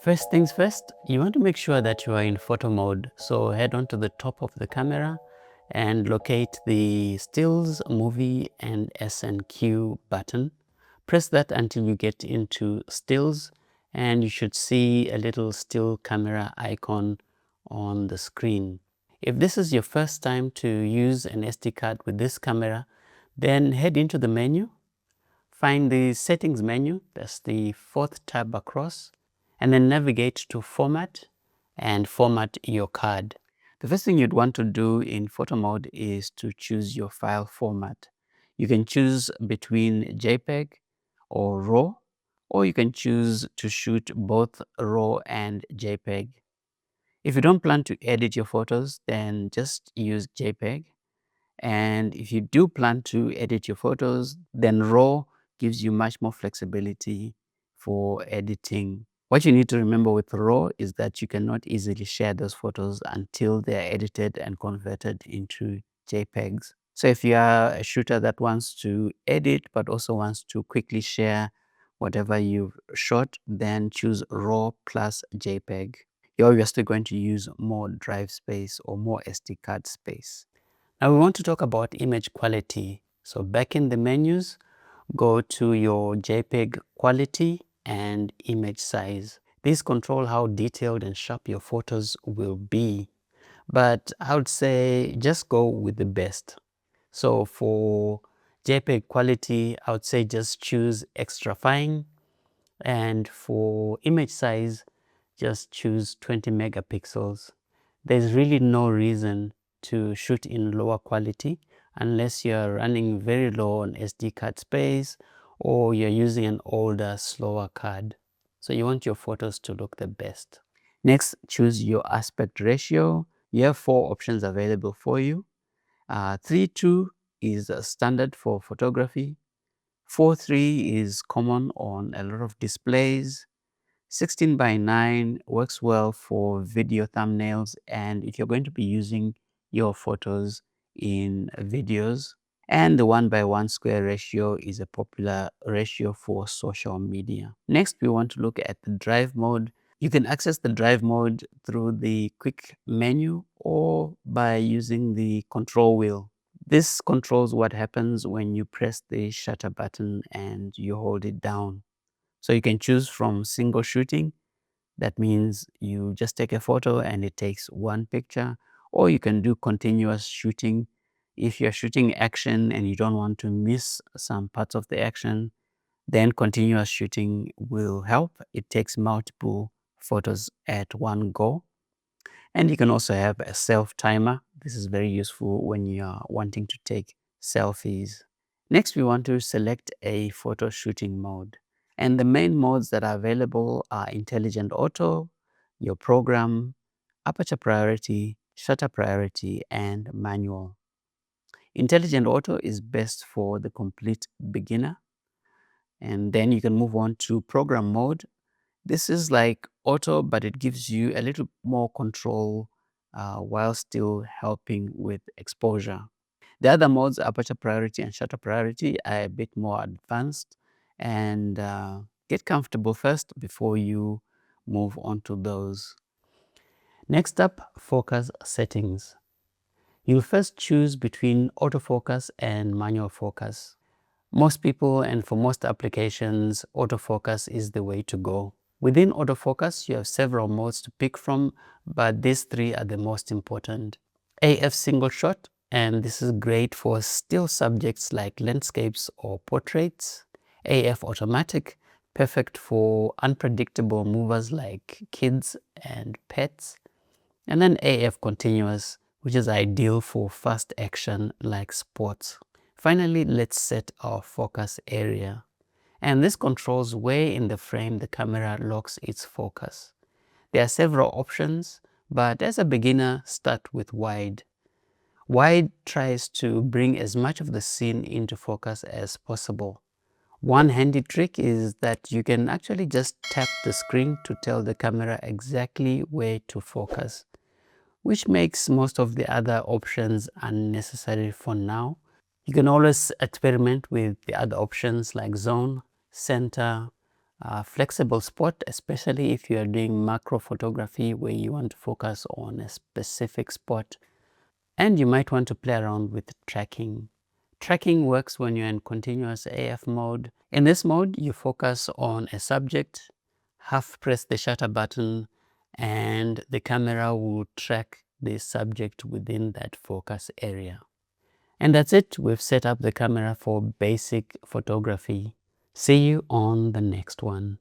First things first, you want to make sure that you are in photo mode. So head on to the top of the camera and locate the Stills, Movie and SNQ button. Press that until you get into Stills and you should see a little still camera icon on the screen. If this is your first time to use an SD card with this camera, then head into the menu, find the settings menu, that's the fourth tab across, and then navigate to Format and format your card. The first thing you'd want to do in photo mode is to choose your file format. You can choose between JPEG or RAW, or you can choose to shoot both RAW and JPEG. If you don't plan to edit your photos, then just use JPEG. And if you do plan to edit your photos, then RAW gives you much more flexibility for editing. What you need to remember with RAW is that you cannot easily share those photos until they're edited and converted into JPEGs. So if you are a shooter that wants to edit but also wants to quickly share whatever you've shot, then choose RAW plus JPEG. You're obviously going to use more drive space or more SD card space. Now we want to talk about image quality. So back in the menus, go to your JPEG quality and image size. These control how detailed and sharp your photos will be. But I would say just go with the best. So for JPEG quality, I would say just choose extra fine. And for image size, just choose 20 megapixels. There's really no reason to shoot in lower quality unless you're running very low on SD card space or you're using an older, slower card. So you want your photos to look the best. Next, choose your aspect ratio. You have 4 options available for you. 3:2 is standard for photography. 4:3 is common on a lot of displays. 16:9 works well for video thumbnails and if you're going to be using your photos in videos. And the 1:1 square ratio is a popular ratio for social media. Next, we want to look at the drive mode. You can access the drive mode through the quick menu or by using the control wheel. This controls what happens when you press the shutter button and you hold it down. So you can choose from single shooting. That means you just take a photo and it takes one picture, or you can do continuous shooting. If you're shooting action and you don't want to miss some parts of the action, then continuous shooting will help. It takes multiple photos at one go. And you can also have a self timer. This is very useful when you are wanting to take selfies. Next, we want to select a photo shooting mode. And the main modes that are available are intelligent auto, your program, aperture priority, shutter priority, and manual. Intelligent auto is best for the complete beginner. And then you can move on to program mode. This is like auto, but it gives you a little more control while still helping with exposure. The other modes, aperture priority and shutter priority, are a bit more advanced, and get comfortable first before you move on to those. Next up, focus settings. You'll first choose between autofocus and manual focus. Most people and for most applications, autofocus is the way to go. Within autofocus, you have several modes to pick from, but these 3 are the most important. AF single shot, and this is great for still subjects like landscapes or portraits. AF automatic, perfect for unpredictable movers like kids and pets. And then AF continuous, which is ideal for fast action like sports. Finally, let's set our focus area. And this controls where in the frame the camera locks its focus. There are several options, but as a beginner, start with wide. Wide tries to bring as much of the scene into focus as possible. One handy trick is that you can actually just tap the screen to tell the camera exactly where to focus, which makes most of the other options unnecessary for now. You can always experiment with the other options like zone, center, flexible spot, especially if you are doing macro photography where you want to focus on a specific spot. And you might want to play around with tracking. Tracking works when you're in continuous AF mode. In this mode, you focus on a subject, half press the shutter button, and the camera will track the subject within that focus area. And that's it. We've set up the camera for basic photography. See you on the next one.